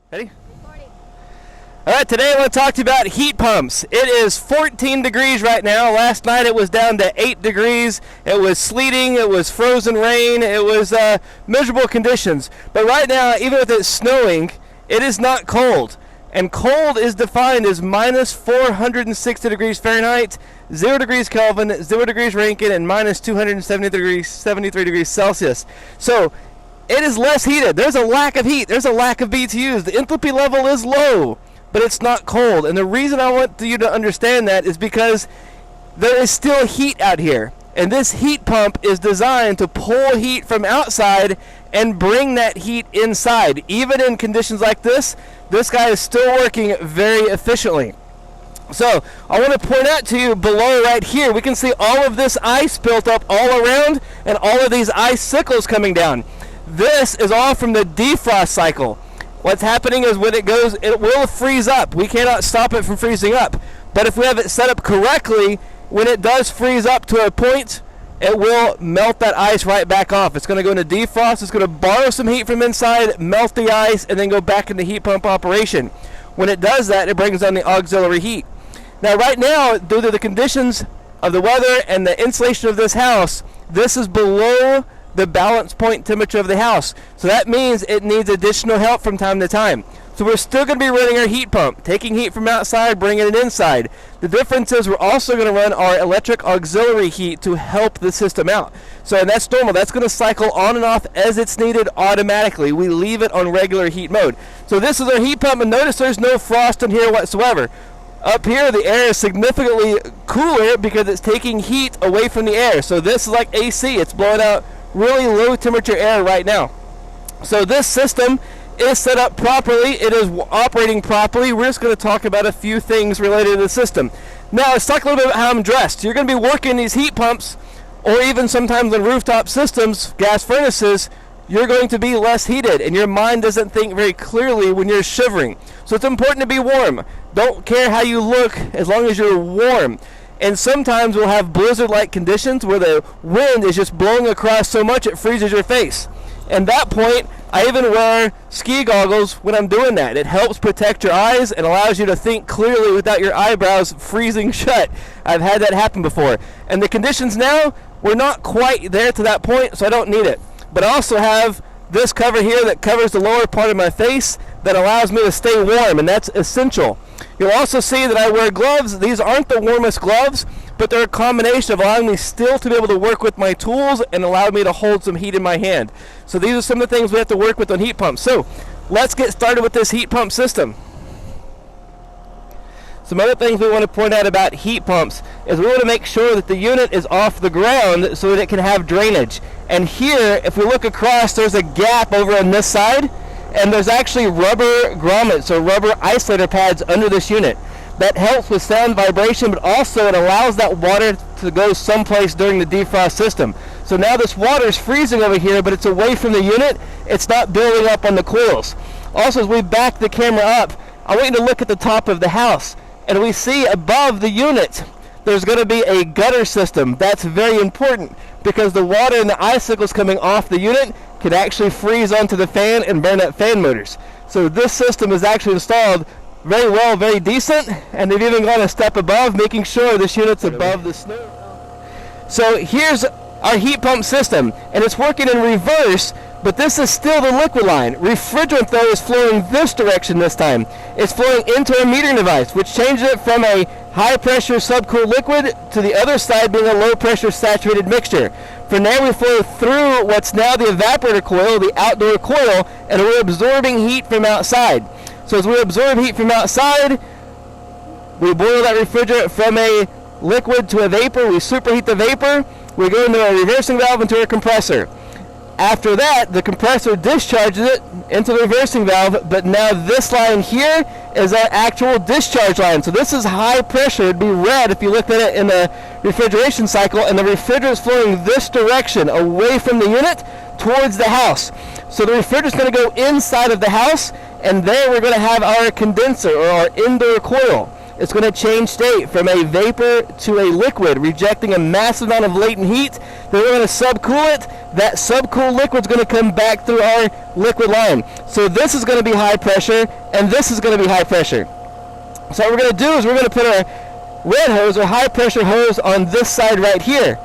Ready? All right, today I want to talk to you about heat pumps. It is 14 degrees right now. Last night it was down to 8 degrees. It was sleeting, it was frozen rain, it was miserable conditions. But right now, even with it snowing, it is not cold. And cold is defined as minus 460 degrees Fahrenheit, 0 degrees Kelvin, 0 degrees Rankine, and minus 73 degrees Celsius. So it is less heated. There's a lack of heat. There's a lack of BTUs. The enthalpy level is low, but it's not cold. And the reason I want you to understand that is because there is still heat out here. And this heat pump is designed to pull heat from outside and bring that heat inside. Even in conditions like this guy is still working very efficiently. So I want to point out to you below right here, we can see all of this ice built up all around and all of these icicles coming down. This is all from the defrost cycle. What's happening is when it goes, it will freeze up. We cannot stop it from freezing up. But if we have it set up correctly, when it does freeze up to a point, it will melt that ice right back off. It's going to go into defrost. It's going to borrow some heat from inside, melt the ice, and then go back into heat pump operation. When it does that, it brings on the auxiliary heat. Now, right now, due to the conditions of the weather and the insulation of this house, this is below the balance point temperature of the house. So that means it needs additional help from time to time. So we're still going to be running our heat pump, taking heat from outside, bringing it inside. The difference is we're also going to run our electric auxiliary heat to help the system out. So and that's normal. That's going to cycle on and off as it's needed automatically. We leave it on regular heat mode. So this is our heat pump, and notice there's no frost in here whatsoever. Up here, the air is significantly cooler because it's taking heat away from the air. So this is like AC. It's blowing out really low temperature air right now. So this system is set up properly. It is operating properly. We're just going to talk about a few things related to the system. Now let's talk a little bit about how I'm dressed. You're going to be working these heat pumps, or even sometimes on rooftop systems, gas furnaces, you're going to be less heated, and your mind doesn't think very clearly when you're shivering. So it's important to be warm. Don't care how you look as long as you're warm. And sometimes we'll have blizzard-like conditions where the wind is just blowing across so much it freezes your face. And at that point, I even wear ski goggles when I'm doing that. It helps protect your eyes and allows you to think clearly without your eyebrows freezing shut. I've had that happen before. And the conditions now, we're not quite there to that point, so I don't need it. But I also have this cover here that covers the lower part of my face that allows me to stay warm, and that's essential. You'll also see that I wear gloves. These aren't the warmest gloves, but they're a combination of allowing me still to be able to work with my tools and allow me to hold some heat in my hand. So these are some of the things we have to work with on heat pumps. So let's get started with this heat pump system. Some other things we want to point out about heat pumps is we want to make sure that the unit is off the ground so that it can have drainage. And here, if we look across, there's a gap over on this side, and there's actually rubber grommets or rubber isolator pads under this unit. That helps with sound vibration, but also it allows that water to go someplace during the defrost system. So now this water is freezing over here, but it's away from the unit. It's not building up on the coils. Also, as we back the camera up, I want you to look at the top of the house. And we see above the unit, there's going to be a gutter system. That's very important because the water and the icicles coming off the unit could actually freeze onto the fan and burn up fan motors. So this system is actually installed very well, very decent, and they've even gone a step above, making sure this unit's above the snow. So here's our heat pump system, and it's working in reverse, but this is still the liquid line. Refrigerant, though, is flowing this direction this time. It's flowing into a metering device, which changes it from a high-pressure subcooled liquid to the other side being a low-pressure saturated mixture. From there, we flow through what's now the evaporator coil, the outdoor coil, and we're absorbing heat from outside. So as we absorb heat from outside, we boil that refrigerant from a liquid to a vapor. We superheat the vapor. We go into a reversing valve into a compressor. After that, the compressor discharges it into the reversing valve, but now this line here is our actual discharge line. So this is high pressure. It'd be red if you looked at it in the refrigeration cycle, and the refrigerant is flowing this direction, away from the unit, towards the house. So the refrigerant is going to go inside of the house, and there we're going to have our condenser, or our indoor coil. it's going to change state from a vapor to a liquid, rejecting a massive amount of latent heat. Then we're going to subcool it. That subcooled liquid is going to come back through our liquid line. So this is going to be high pressure, and this is going to be high pressure. So what we're going to do is we're going to put our red hose or high pressure hose on this side right here.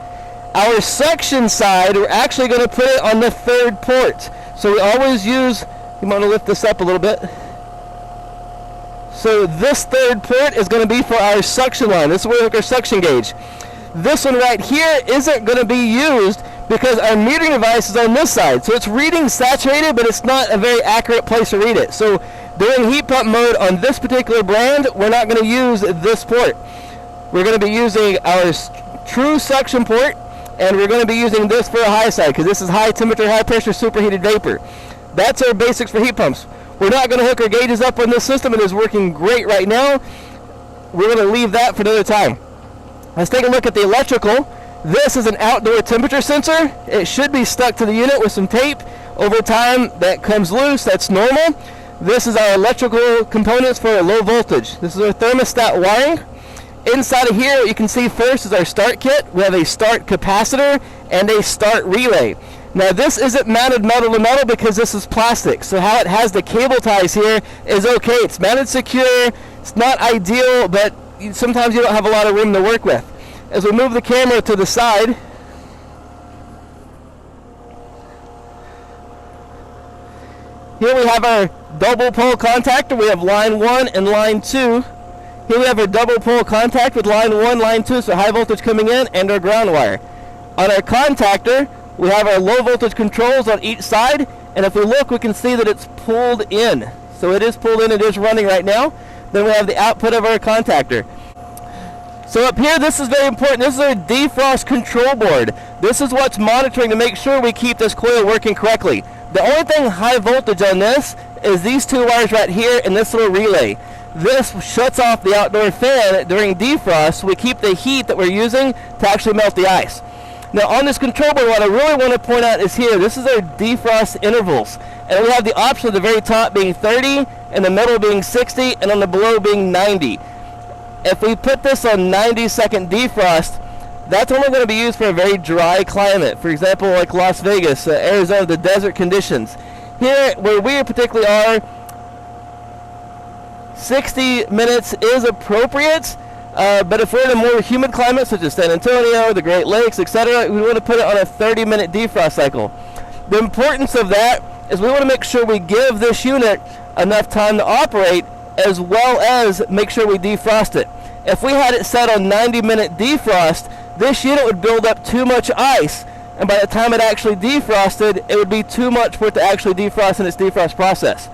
Our suction side, we're actually going to put it on the third port. So we always use, you want to lift this up a little bit. So this third port is going to be for our suction line. This is where we hook our suction gauge. This one right here isn't going to be used because our metering device is on this side. So it's reading saturated, but it's not a very accurate place to read it. So during heat pump mode on this particular brand, we're not going to use this port. We're going to be using our true suction port, and we're going to be using this for a high side because this is high temperature, high pressure, superheated vapor. That's our basics for heat pumps. We're not going to hook our gauges up on this system. It is working great right now. We're going to leave that for another time. Let's take a look at the electrical. This is an outdoor temperature sensor. It should be stuck to the unit with some tape. Over time, that comes loose. That's normal. This is our electrical components for a low voltage. This is our thermostat wiring. Inside of here, what you can see first is our start kit. We have a start capacitor and a start relay. Now this isn't mounted metal to metal because this is plastic. So how it has the cable ties here is okay. It's mounted secure. It's not ideal, but sometimes you don't have a lot of room to work with. As we move the camera to the side, here we have our double pole contactor. We have line 1 and line 2. Here we have our double pole contact with line 1, line 2, so high voltage coming in, and our ground wire. On our contactor, we have our low voltage controls on each side, and if we look, we can see that it's pulled in. So it is pulled in, it is running right now. Then we have the output of our contactor. So up here, this is very important. This is our defrost control board. This is what's monitoring to make sure we keep this coil working correctly. The only thing high voltage on this is these two wires right here and this little relay. This shuts off the outdoor fan during defrost, so we keep the heat that we're using to actually melt the ice. Now on this control board, what I really want to point out is here, this is our defrost intervals. And we have the option at the very top being 30, and the middle being 60, and on the below being 90. If we put this on 90-second defrost, that's only going to be used for a very dry climate. For example, like Las Vegas, Arizona, the desert conditions. Here, where we particularly are, 60 minutes is appropriate, but if we're in a more humid climate, such as San Antonio, the Great Lakes, etc., we want to put it on a 30-minute defrost cycle. The importance of that is we want to make sure we give this unit enough time to operate, as well as make sure we defrost it. If we had it set on 90-minute defrost, this unit would build up too much ice, and by the time it actually defrosted, it would be too much for it to actually defrost in its defrost process.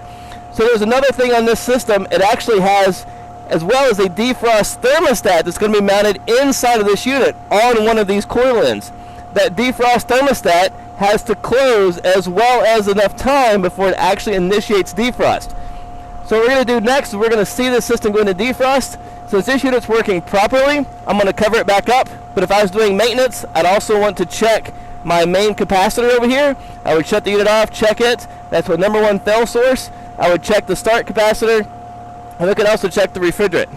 So there's another thing on this system. It actually has, as well as a defrost thermostat that's going to be mounted inside of this unit on one of these coil ends. That defrost thermostat has to close as well as enough time before it actually initiates defrost. So what we're going to do next is we're going to see the system go into defrost. Since this unit's working properly, I'm going to cover it back up. But if I was doing maintenance, I'd also want to check my main capacitor over here. I would shut the unit off, check it. That's what number 1 fail source. I would check the start capacitor, and we could also check the refrigerant.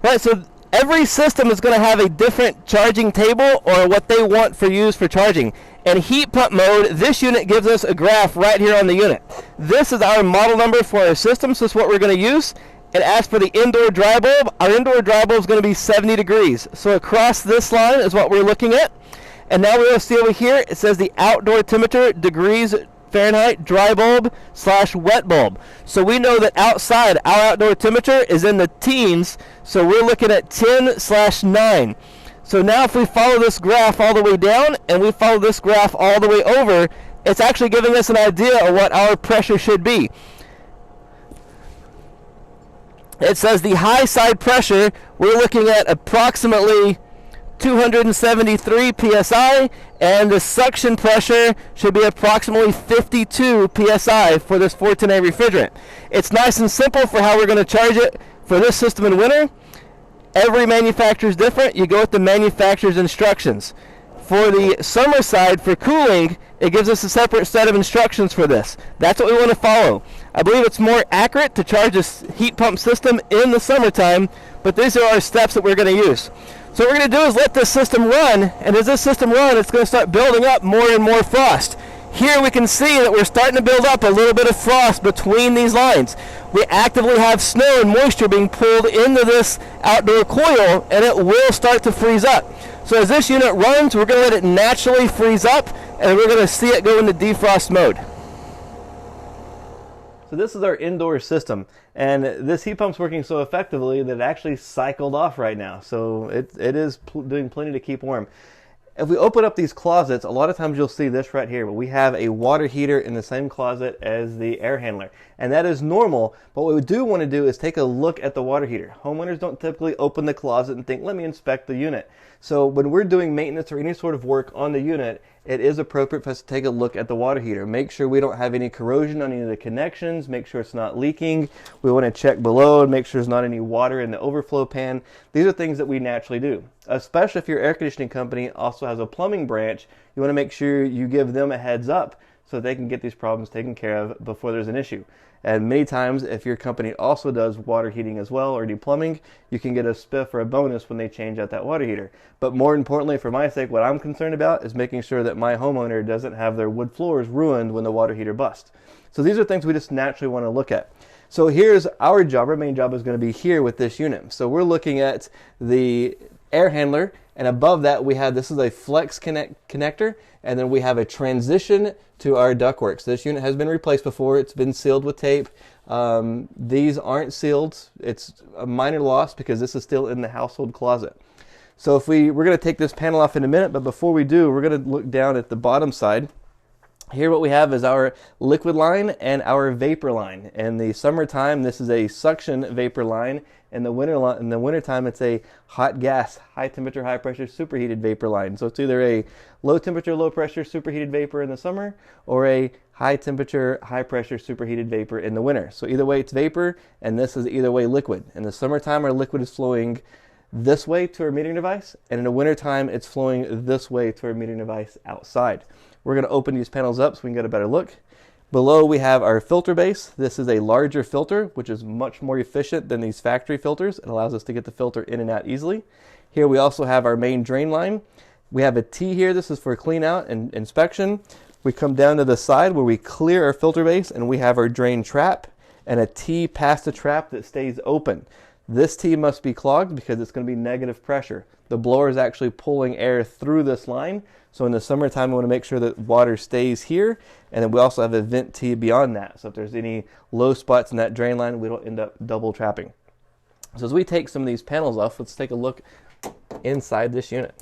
Right, so every system is going to have a different charging table or what they want for use for charging. In heat pump mode, this unit gives us a graph right here on the unit. This is our model number for our system, so this is what we're going to use. And as for the indoor dry bulb, our indoor dry bulb is going to be 70 degrees. So across this line is what we're looking at. And now we're going to see over here, it says the outdoor temperature, degrees Fahrenheit, dry bulb / wet bulb. So we know that outside, our outdoor temperature is in the teens, so we're looking at 10/9. So now if we follow this graph all the way down, and we follow this graph all the way over, it's actually giving us an idea of what our pressure should be. It says the high side pressure, we're looking at approximately 273 psi, and the suction pressure should be approximately 52 psi for this 410A refrigerant. It's nice and simple for how we're going to charge it for this system in winter. Every manufacturer is different. You go with the manufacturer's instructions. For the summer side, for cooling, it gives us a separate set of instructions for this. That's what we want to follow. I believe it's more accurate to charge this heat pump system in the summertime, but these are our steps that we're going to use. So what we're going to do is let this system run, and as this system runs, it's going to start building up more and more frost. Here we can see that we're starting to build up a little bit of frost between these lines. We actively have snow and moisture being pulled into this outdoor coil, and it will start to freeze up. So as this unit runs, we're going to let it naturally freeze up, and we're going to see it go into defrost mode. So this is our indoor system, and this heat pump's working so effectively that it actually cycled off right now. So it is doing plenty to keep warm. If we open up these closets, a lot of times you'll see this right here, but we have a water heater in the same closet as the air handler. And that is normal, but what we do want to do is take a look at the water heater. Homeowners don't typically open the closet and think, let me inspect the unit. So when we're doing maintenance or any sort of work on the unit, it is appropriate for us to take a look at the water heater. Make sure we don't have any corrosion on any of the connections. Make sure it's not leaking. We want to check below and make sure there's not any water in the overflow pan. These are things that we naturally do. Especially if your air conditioning company also has a plumbing branch, you want to make sure you give them a heads up so they can get these problems taken care of before there's an issue. And many times, if your company also does water heating as well or do plumbing, you can get a spiff or a bonus when they change out that water heater. But more importantly, for my sake, what I'm concerned about is making sure that my homeowner doesn't have their wood floors ruined when the water heater busts. So these are things we just naturally want to look at. So here's our job. Our main job is going to be here with this unit. So we're looking at the air handler, and above that we have, this is a flex connector, and then we have a transition to our ductwork. So this unit has been replaced before. It's been sealed with tape. These aren't sealed. It's a minor loss because this is still in the household closet. So if we're going to take this panel off in a minute, but before we do, we're going to look down at the bottom side. Here what we have is our liquid line and our vapor line. In the summertime, this is a suction vapor line. In the wintertime, it's a hot gas, high temperature, high pressure, superheated vapor line. So it's either a low temperature, low pressure, superheated vapor in the summer, or a high temperature, high pressure, superheated vapor in the winter. So either way, it's vapor, and this is either way liquid. In the summertime, our liquid is flowing this way to our metering device, and in the wintertime, it's flowing this way to our metering device outside. We're going to open these panels up so we can get a better look. Below we have our filter base. This is a larger filter, which is much more efficient than these factory filters. It allows us to get the filter in and out easily. Here we also have our main drain line. We have a T here. This is for clean out and inspection. We come down to the side where we clear our filter base, and we have our drain trap and a T past the trap that stays open. This T must be clogged because it's going to be negative pressure. The blower is actually pulling air through this line. So in the summertime, we want to make sure that water stays here. And then we also have a vent T beyond that. So if there's any low spots in that drain line, we don't end up double trapping. So as we take some of these panels off, let's take a look inside this unit.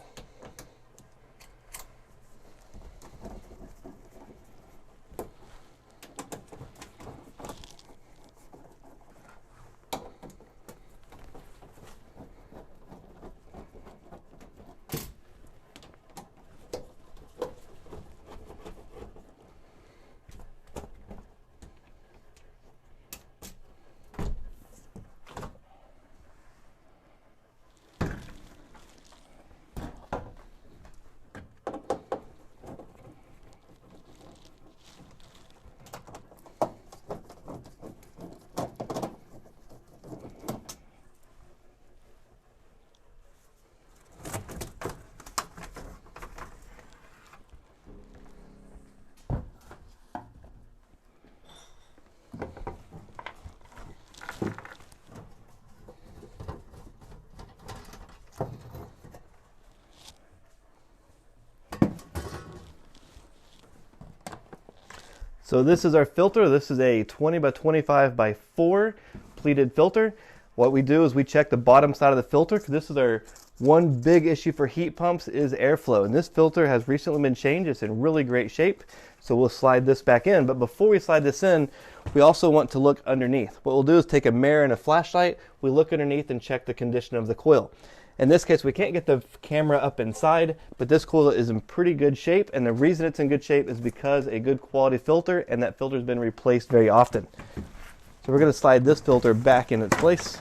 So this is our filter. This is a 20 by 25 by 4 pleated filter. What we do is we check the bottom side of the filter, because this is our one big issue for heat pumps is airflow. And this filter has recently been changed. It's in really great shape. So we'll slide this back in. But before we slide this in, we also want to look underneath. What we'll do is take a mirror and a flashlight. We look underneath and check the condition of the coil. In this case, we can't get the camera up inside, but this coil is in pretty good shape, and the reason it's in good shape is because a good quality filter, and that filter has been replaced very often. So we're going to slide this filter back in its place.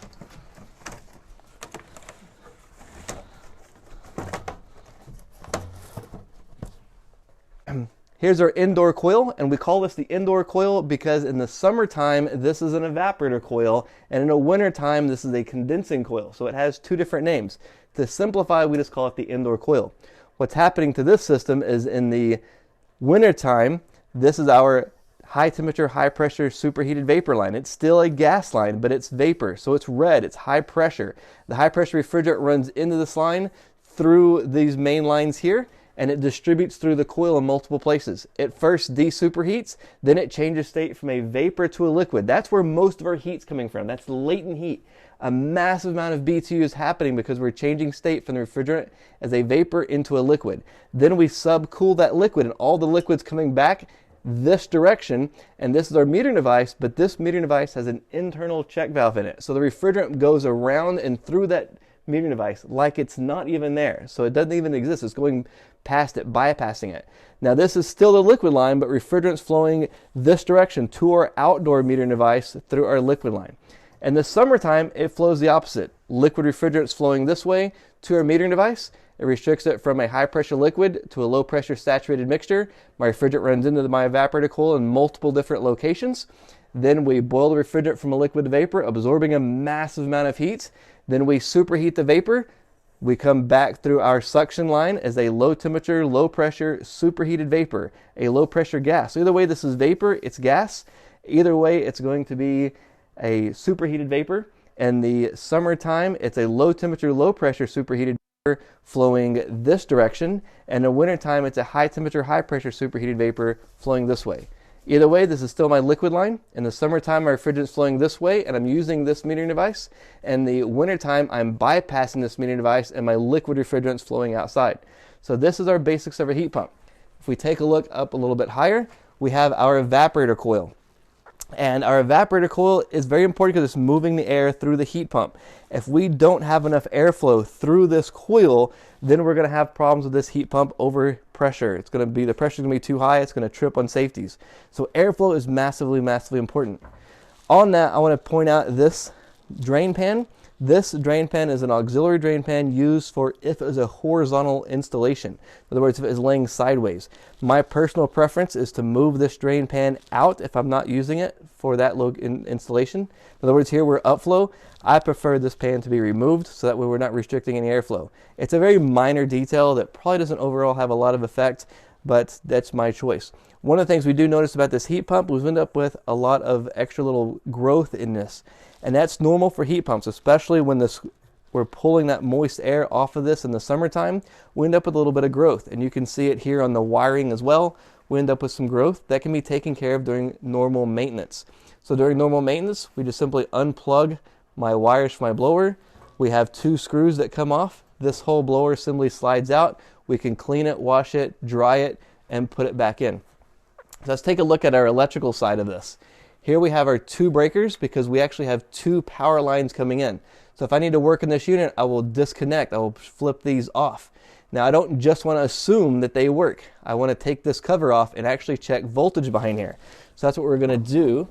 Here's our indoor coil, and we call this the indoor coil because in the summertime, this is an evaporator coil, and in the wintertime, this is a condensing coil. So it has two different names. To simplify, we just call it the indoor coil. What's happening to this system is in the wintertime, this is our high temperature, high pressure superheated vapor line. It's still a gas line, but it's vapor, so it's red, it's high pressure. The high pressure refrigerant runs into this line through these main lines here, and it distributes through the coil in multiple places. It first desuperheats, then it changes state from a vapor to a liquid. That's where most of our heat's coming from. That's latent heat. A massive amount of BTU is happening because we're changing state from the refrigerant as a vapor into a liquid. Then we subcool that liquid, and all the liquid's coming back this direction, and this is our metering device, but this metering device has an internal check valve in it. So the refrigerant goes around and through that metering device like it's not even there. So it doesn't even exist. It's going past it, bypassing it. Now this is still the liquid line, but refrigerant's flowing this direction to our outdoor metering device through our liquid line. In the summertime, it flows the opposite. Liquid refrigerant's flowing this way to our metering device. It restricts it from a high pressure liquid to a low pressure saturated mixture. My refrigerant runs into my evaporator coil in multiple different locations. Then we boil the refrigerant from a liquid to vapor, absorbing a massive amount of heat. Then we superheat the vapor. We come back through our suction line as a low temperature, low pressure, superheated vapor, a low pressure gas. So either way, this is vapor, it's gas. Either way, it's going to be a superheated vapor. In the summertime, it's a low temperature, low pressure superheated vapor flowing this direction. And in the wintertime, it's a high temperature, high pressure superheated vapor flowing this way. Either way, this is still my liquid line. In the summertime, my refrigerant's flowing this way, and I'm using this metering device. In the wintertime, I'm bypassing this metering device, and my liquid refrigerant's flowing outside. So this is our basics of a heat pump. If we take a look up a little bit higher, we have our evaporator coil. And our evaporator coil is very important because it's moving the air through the heat pump. If we don't have enough airflow through this coil, then we're going to have problems with this heat pump over pressure. It's going to be, the pressure's going to be too high, it's going to trip on safeties. So airflow is massively, massively important. On that, I want to point out this drain pan. This drain pan is an auxiliary drain pan used for if it was a horizontal installation. In other words, if it is laying sideways. My personal preference is to move this drain pan out if I'm not using it for that installation. In other words, here we're upflow. I prefer this pan to be removed so that way we're not restricting any airflow. It's a very minor detail that probably doesn't overall have a lot of effect, but that's my choice. One of the things we do notice about this heat pump, we've ended up with a lot of extra little growth in this. And that's normal for heat pumps, especially when we're pulling that moist air off of this in the summertime. We end up with a little bit of growth, and you can see it here on the wiring as well. We end up with some growth that can be taken care of during normal maintenance. So during normal maintenance, we just simply unplug my wires from my blower. We have two screws that come off. This whole blower simply slides out. We can clean it, wash it, dry it, and put it back in. So let's take a look at our electrical side of this. Here we have our two breakers because we actually have two power lines coming in. So if I need to work in this unit, I will disconnect. I will flip these off. Now I don't just want to assume that they work. I want to take this cover off and actually check voltage behind here. So that's what we're going to do.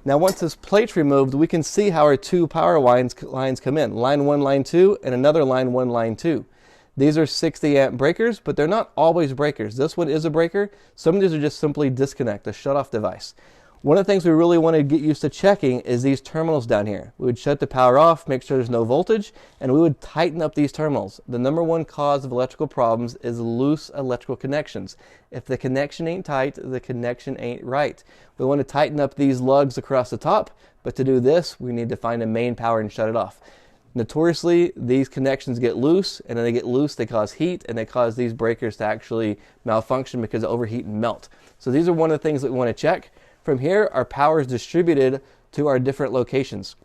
Now once this plate's removed, we can see how our two power lines come in. Line 1, line 2, and another line 1, line 2. These are 60 amp breakers, but they're not always breakers. This one is a breaker. Some of these are just simply disconnect, a shut-off device. One of the things we really want to get used to checking is these terminals down here. We would shut the power off, make sure there's no voltage, and we would tighten up these terminals. The number one cause of electrical problems is loose electrical connections. If the connection ain't tight, the connection ain't right. We want to tighten up these lugs across the top, but to do this, we need to find a main power and shut it off. Notoriously, these connections get loose, and then they get loose, they cause heat, and they cause these breakers to actually malfunction because they overheat and melt. So these are one of the things that we want to check. From here, our power is distributed to our different locations.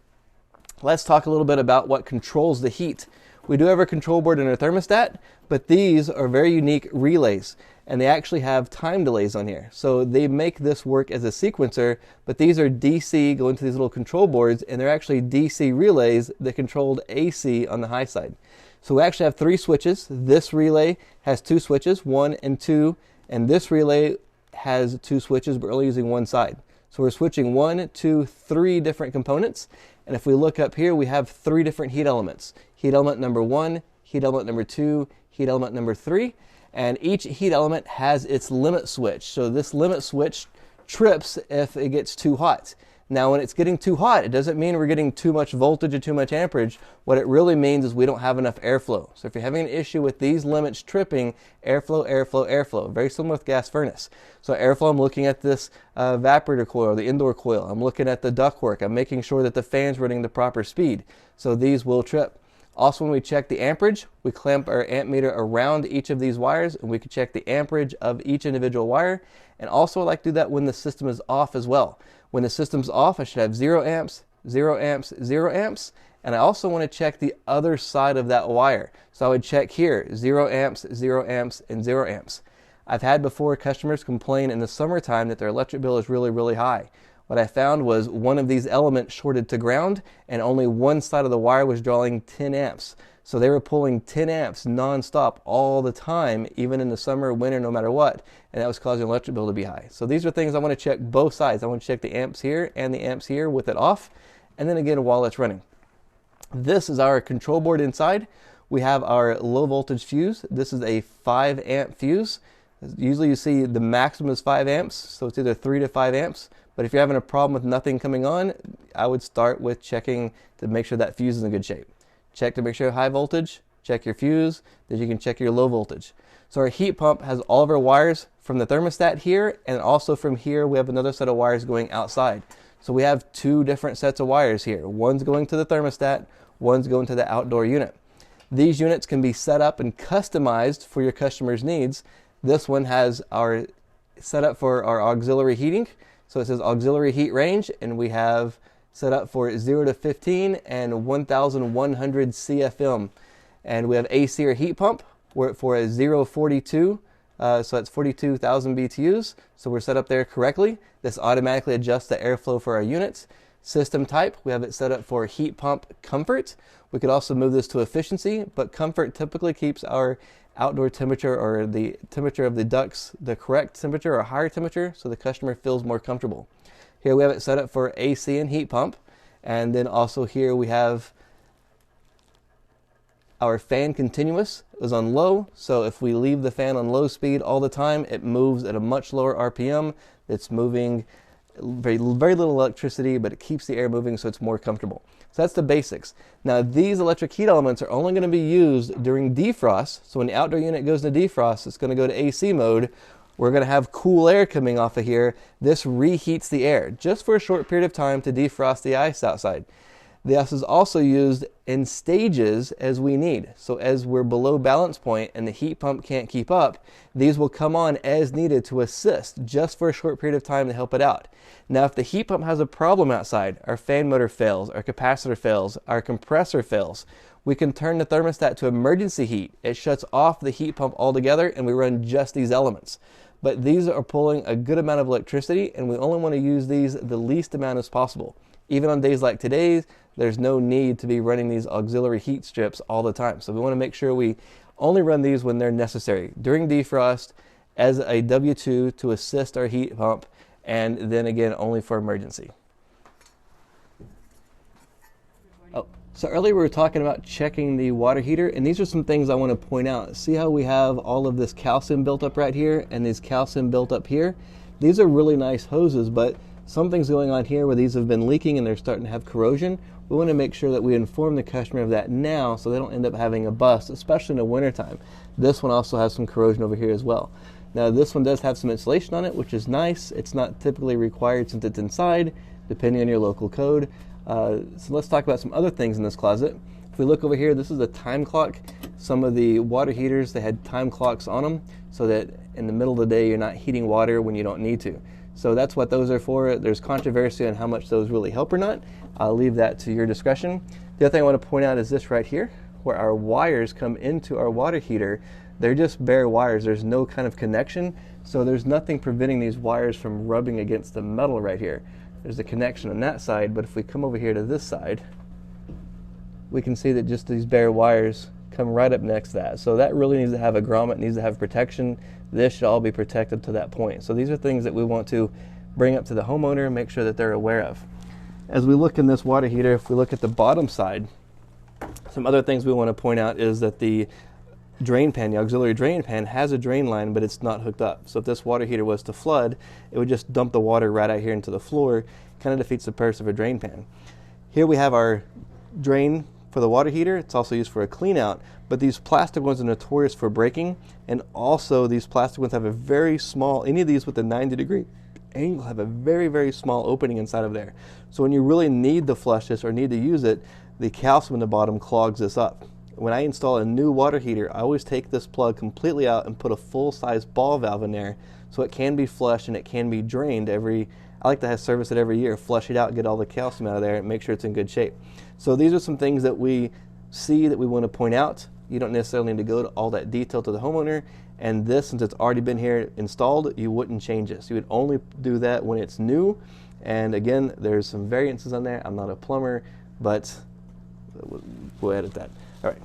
Let's talk a little bit about what controls the heat. We do have a control board in our thermostat, but these are very unique relays, and they actually have time delays on here. So they make this work as a sequencer, but these are DC, go into these little control boards, and they're actually DC relays that controlled AC on the high side. So we actually have 3 switches. This relay has 2 switches, 1 and 2, and this relay has 2 switches, but we're only using one side. So we're switching 1, 2, 3 different components. And if we look up here, we have 3 different heat elements. Heat element number 1, heat element number 2, heat element number 3. And each heat element has its limit switch. So this limit switch trips if it gets too hot. Now, when it's getting too hot, it doesn't mean we're getting too much voltage or too much amperage. What it really means is we don't have enough airflow. So if you're having an issue with these limits tripping, airflow, airflow, airflow, very similar with gas furnace. So airflow, I'm looking at this evaporator coil, the indoor coil. I'm looking at the ductwork. I'm making sure that the fan's running the proper speed. So these will trip. Also, when we check the amperage, we clamp our amp meter around each of these wires, and we can check the amperage of each individual wire. And also, I like to do that when the system is off as well. When the system's off, I should have 0 amps, 0 amps, 0 amps. And I also want to check the other side of that wire. So I would check here, 0 amps, 0 amps, and 0 amps. I've had before customers complain in the summertime that their electric bill is really, really high. What I found was one of these elements shorted to ground, and only one side of the wire was drawing 10 amps. So they were pulling 10 amps non-stop all the time, even in the summer, winter, no matter what. And that was causing the electric bill to be high. So these are things I want to check both sides. I want to check the amps here and the amps here with it off. And then again, while it's running. This is our control board inside. We have our low voltage fuse. This is a 5 amp fuse. Usually you see the maximum is 5 amps. So it's either 3 to 5 amps. But if you're having a problem with nothing coming on, I would start with checking to make sure that fuse is in good shape. Check to make sure high voltage, check your fuse, then you can check your low voltage. So our heat pump has all of our wires from the thermostat here, and also from here we have another set of wires going outside. So we have 2 different sets of wires here. One's going to the thermostat, one's going to the outdoor unit. These units can be set up and customized for your customer's needs. This one has our setup for our auxiliary heating. So it says auxiliary heat range, and we have set up for 0 to 15 and 1,100 CFM. And we have AC or heat pump for a 042, so that's 42,000 BTUs. So we're set up there correctly. This automatically adjusts the airflow for our units. System type, we have it set up for heat pump comfort. We could also move this to efficiency, but comfort typically keeps our outdoor temperature or the temperature of the ducts the correct temperature or higher temperature, so the customer feels more comfortable. Here we have it set up for AC and heat pump, and then also here we have our fan continuous is on low, so if we leave the fan on low speed all the time, it moves at a much lower RPM. It's moving very little electricity, but it keeps the air moving so it's more comfortable. So that's the basics. Now these electric heat elements are only going to be used during defrost. So when the outdoor unit goes into defrost, it's going to go to AC mode. We're going to have cool air coming off of here. This reheats the air just for a short period of time to defrost the ice outside. This is also used in stages as we need. So as we're below balance point and the heat pump can't keep up, these will come on as needed to assist just for a short period of time to help it out. Now if the heat pump has a problem outside, our fan motor fails, our capacitor fails, our compressor fails, we can turn the thermostat to emergency heat. It shuts off the heat pump altogether and we run just these elements. But these are pulling a good amount of electricity, and we only want to use these the least amount as possible. Even on days like today's, there's no need to be running these auxiliary heat strips all the time. So we want to make sure we only run these when they're necessary. During defrost, as a W2 to assist our heat pump, and then again only for emergency. So earlier we were talking about checking the water heater, and these are some things I want to point out. See how we have all of this calcium built up right here and this calcium built up here? These are really nice hoses, but something's going on here where these have been leaking and they're starting to have corrosion. We want to make sure that we inform the customer of that now so they don't end up having a bust, especially in the wintertime. This one also has some corrosion over here as well. Now this one does have some insulation on it, which is nice. It's not typically required since it's inside, depending on your local code. So let's talk about some other things in this closet. If we look over here, this is a time clock. Some of the water heaters, they had time clocks on them so that in the middle of the day you're not heating water when you don't need to. So that's what those are for. There's controversy on how much those really help or not. I'll leave that to your discretion. The other thing I want to point out is this right here, where our wires come into our water heater. They're just bare wires. There's no kind of connection. So there's nothing preventing these wires from rubbing against the metal right here. There's a connection on that side, but if we come over here to this side, we can see that just these bare wires come right up next to that. So that really needs to have a grommet, needs to have protection. This should all be protected to that point. So these are things that we want to bring up to the homeowner and make sure that they're aware of. As we look in this water heater, if we look at the bottom side, some other things we want to point out is that the drain pan, the auxiliary drain pan, has a drain line, but it's not hooked up. So if this water heater was to flood, it would just dump the water right out here into the floor. Kind of defeats the purpose of a drain pan. Here we have our drain for the water heater. It's also used for a clean out, but these plastic ones are notorious for breaking, and also these plastic ones have a very small, any of these with a 90-degree angle have a very, very small opening inside of there. So when you really need to flush this or need to use it, the calcium in the bottom clogs this up. When I install a new water heater, I always take this plug completely out and put a full-size ball valve in there so it can be flushed and it can be drained I like to have service it every year, flush it out, get all the calcium out of there, and make sure it's in good shape. So these are some things that we see that we want to point out. You don't necessarily need to go to all that detail to the homeowner. And this, since it's already been here installed, you wouldn't change this. You would only do that when it's new. And again, there's some variances on there. I'm not a plumber, but we'll edit that. All right.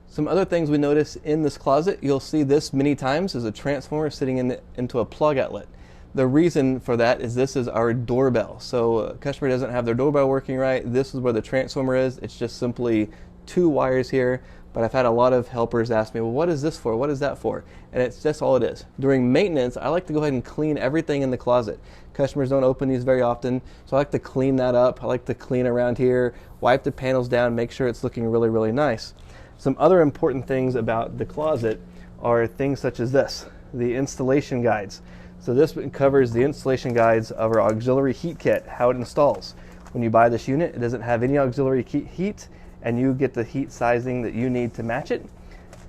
Some other things we notice in this closet, you'll see this many times, is a transformer sitting into a plug outlet. The reason for that is this is our doorbell. So a customer doesn't have their doorbell working right. This is where the transformer is. It's just simply 2 wires here. But I've had a lot of helpers ask me, well, what is this for? What is that for? And it's just all it is. During maintenance, I like to go ahead and clean everything in the closet. Customers don't open these very often, so I like to clean that up. I like to clean around here, wipe the panels down, make sure it's looking really, really nice. Some other important things about the closet are things such as this, the installation guides. So this covers the installation guides of our auxiliary heat kit, how it installs. When you buy this unit, it doesn't have any auxiliary heat, and you get the heat sizing that you need to match it.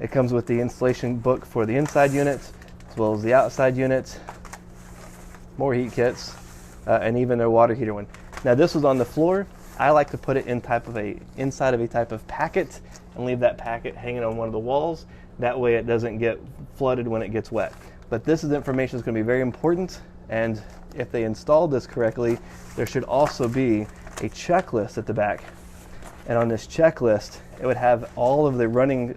It comes with the installation book for the inside units, as well as the outside units, more heat kits, and even a water heater one. Now this was on the floor. I like to put it inside of a type of packet and leave that packet hanging on one of the walls. That way it doesn't get flooded when it gets wet. But this information is going to be very important, and if they installed this correctly, there should also be a checklist at the back. And on this checklist, it would have all of the running,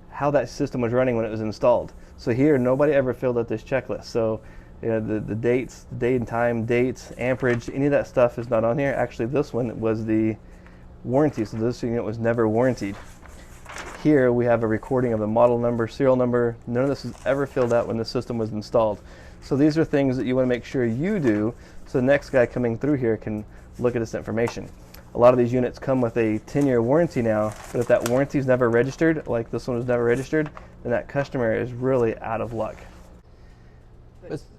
how that system was running when it was installed. So here, nobody ever filled out this checklist. So you know, the dates, the date and time, dates, amperage, any of that stuff is not on here. Actually, this one was the warranty, so this unit was never warranted. Here we have a recording of the model number, serial number. None of this is ever filled out when the system was installed. So these are things that you want to make sure you do so the next guy coming through here can look at this information. A lot of these units come with a 10-year warranty now, but if that warranty is never registered, like this one was never registered, then that customer is really out of luck.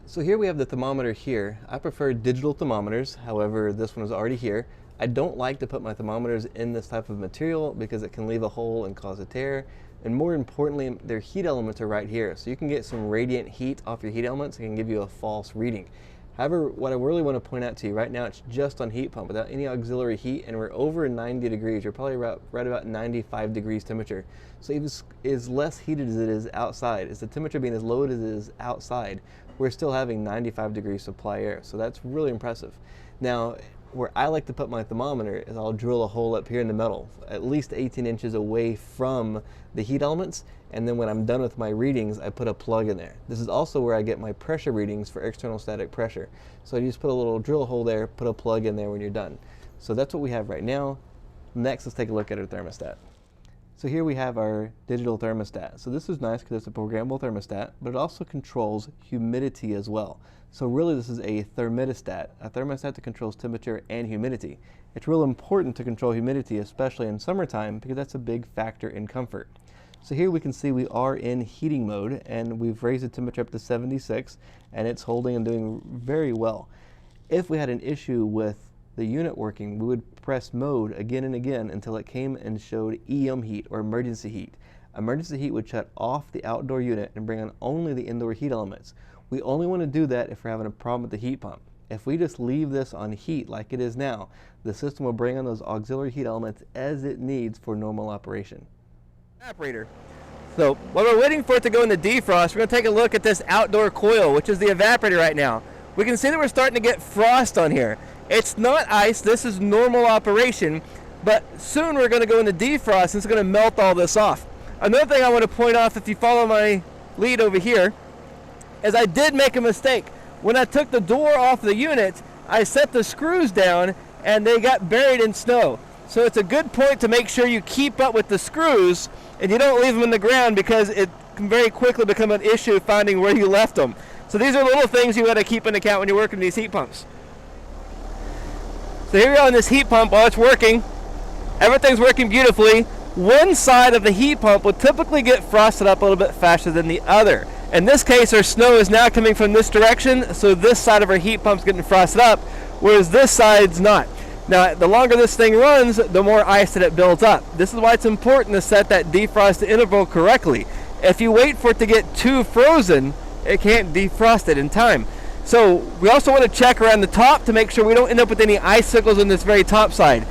So here we have the thermometer here. I prefer digital thermometers, however this one is already here. I don't like to put my thermometers in this type of material because it can leave a hole and cause a tear. And more importantly, their heat elements are right here. So you can get some radiant heat off your heat elements and can give you a false reading. However, what I really want to point out to you right now, it's just on heat pump without any auxiliary heat, and we're over 90 degrees. You're probably right about 95 degrees temperature. So even as less heated as it is outside, as the temperature being as low as it is outside, we're still having 95 degrees supply air. So that's really impressive. Now, where I like to put my thermometer is I'll drill a hole up here in the metal, at least 18 inches away from the heat elements, and then when I'm done with my readings, I put a plug in there. This is also where I get my pressure readings for external static pressure. So you just put a little drill hole there, put a plug in there when you're done. So that's what we have right now. Next, let's take a look at our thermostat. So here we have our digital thermostat. So this is nice because it's a programmable thermostat, but it also controls humidity as well. So really this is a thermostat that controls temperature and humidity. It's real important to control humidity, especially in summertime, because that's a big factor in comfort. So here we can see we are in heating mode, and we've raised the temperature up to 76, and it's holding and doing very well. If we had an issue with the unit working, we would press mode again and again until it came and showed EM heat, or emergency heat. Emergency heat would shut off the outdoor unit and bring on only the indoor heat elements. We only want to do that if we're having a problem with the heat pump. If we just leave this on heat like it is now, the system will bring on those auxiliary heat elements as it needs for normal operation. Evaporator. So while we're waiting for it to go into defrost, we're going to take a look at this outdoor coil, which is the evaporator right now. We can see that we're starting to get frost on here. It's not ice, this is normal operation, But soon we're going to go into defrost, and it's going to melt all this off. Another thing I want to point off, if you follow my lead over here, is I did make a mistake. When I took the door off the unit, I set the screws down and they got buried in snow. So it's a good point to make sure you keep up with the screws and you don't leave them in the ground, because it can very quickly become an issue finding where you left them. So these are little things you got to keep into account when you're working these heat pumps. So here we are on this heat pump while it's working. Everything's working beautifully. One side of the heat pump will typically get frosted up a little bit faster than the other. In this case, our snow is now coming from this direction, so this side of our heat pump's getting frosted up, whereas this side's not. Now, the longer this thing runs, the more ice that it builds up. This is why it's important to set that defrost interval correctly. If you wait for it to get too frozen, it can't defrost it in time. So we also want to check around the top to make sure we don't end up with any icicles on this very top side.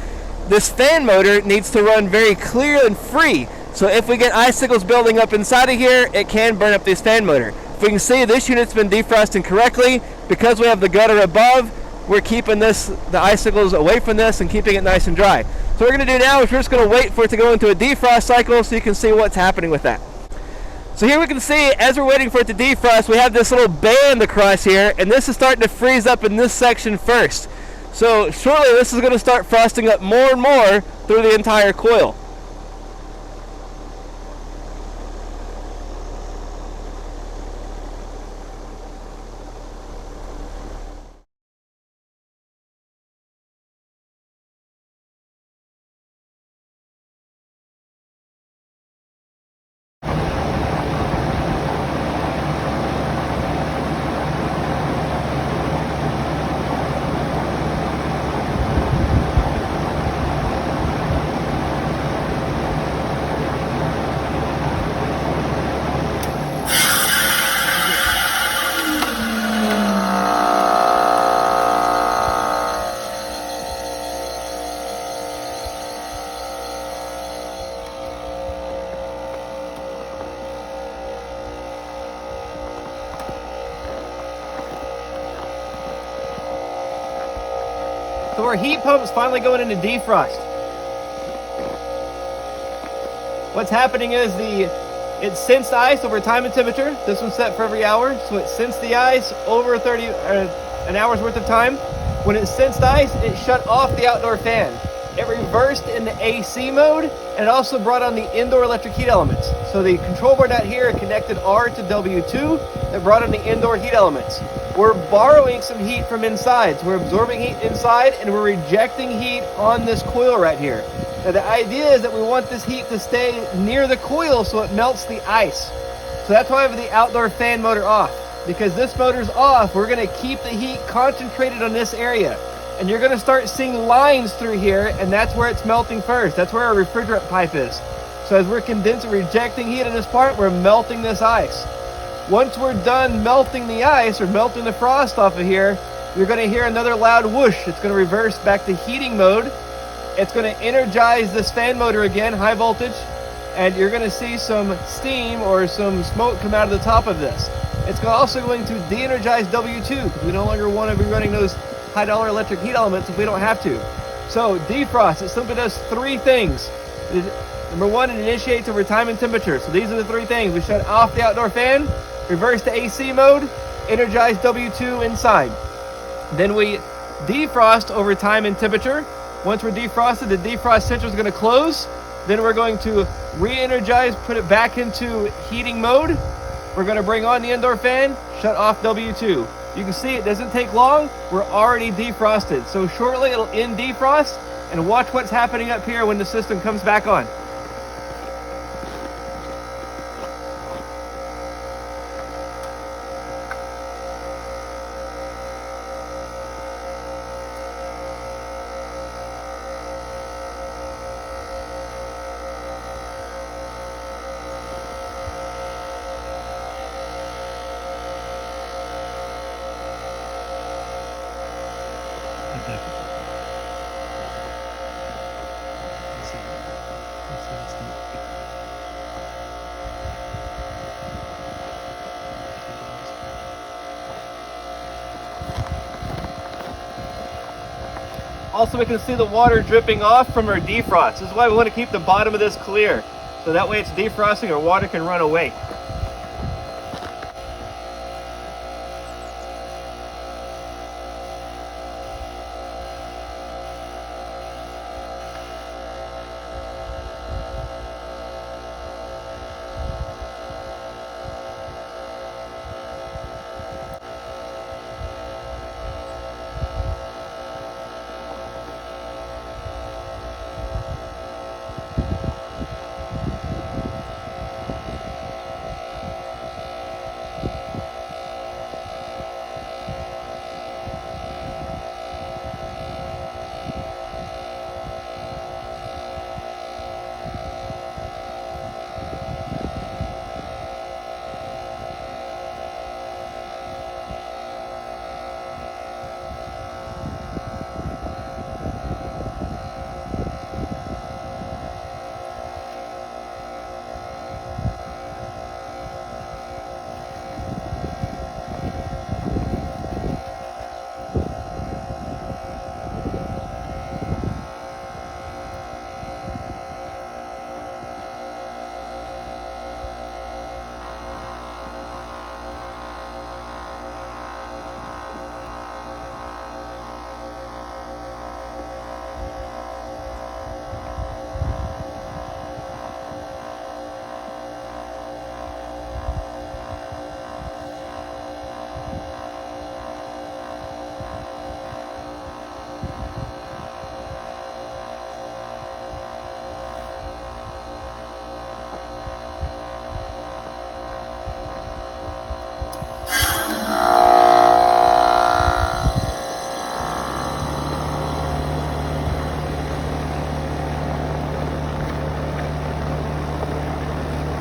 This fan motor needs to run very clear and free. So if we get icicles building up inside of here, it can burn up this fan motor. If we can see, this unit's been defrosting correctly. Because we have the gutter above, we're keeping the icicles away from this and keeping it nice and dry. So what we're going to do now is we're just going to wait for it to go into a defrost cycle so you can see what's happening with that. So here we can see, as we're waiting for it to defrost, we have this little band across here, and this is starting to freeze up in this section first. So shortly this is going to start frosting up more and more through the entire coil. So our heat pump's finally going into defrost. What's happening is it sensed ice over time and temperature. This one's set for every hour, so it sensed the ice over an hour's worth of time. When it sensed ice, it shut off the outdoor fan. It reversed in the AC mode, and it also brought on the indoor electric heat elements. So the control board out here connected R to W2 that brought on the indoor heat elements. We're borrowing some heat from inside. So we're absorbing heat inside and we're rejecting heat on this coil right here. Now the idea is that we want this heat to stay near the coil so it melts the ice. So that's why I have the outdoor fan motor off. Because this motor's off, we're gonna keep the heat concentrated on this area. And you're gonna start seeing lines through here, and that's where it's melting first. That's where our refrigerant pipe is. So as we're condensing, rejecting heat in this part, we're melting this ice. Once we're done melting the ice or melting the frost off of here, you're going to hear another loud whoosh. It's going to reverse back to heating mode. It's going to energize this fan motor again, high voltage, and you're going to see some steam or some smoke come out of the top of this. It's also going to de-energize W2 because we no longer want to be running those high dollar electric heat elements if we don't have to. So defrost, it simply does three things. Number one, it initiates over time and temperature. So these are the three things. We shut off the outdoor fan, reverse to AC mode, energize W2 inside. Then we defrost over time and temperature. Once we're defrosted, the defrost sensor is going to close. Then we're going to re-energize, put it back into heating mode. We're going to bring on the indoor fan, shut off W2. You can see it doesn't take long. We're already defrosted. So shortly it'll end defrost, and watch what's happening up here when the system comes back on. Also, we can see the water dripping off from our defrost. This is why we want to keep the bottom of this clear, so that way it's defrosting or water can run away.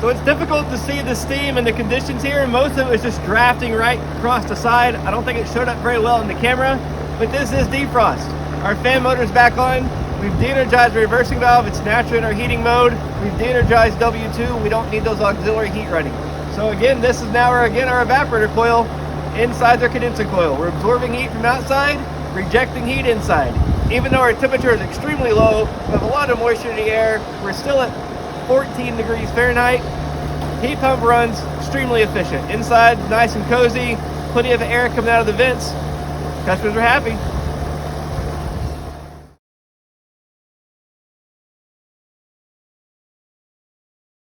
So it's difficult to see the steam and the conditions here. Most of it was just drafting right across the side. I don't think it showed up very well in the camera, but this is defrost. Our fan motor's back on. We've de-energized the reversing valve. It's naturally in our heating mode. We've de-energized W2. We don't need those auxiliary heat running. So again, this is now our evaporator coil inside their condensing coil. We're absorbing heat from outside, rejecting heat inside. Even though our temperature is extremely low, we have a lot of moisture in the air. We're still at 14 degrees Fahrenheit. Heat pump runs extremely efficient. Inside, nice and cozy, plenty of air coming out of the vents. Customers are happy.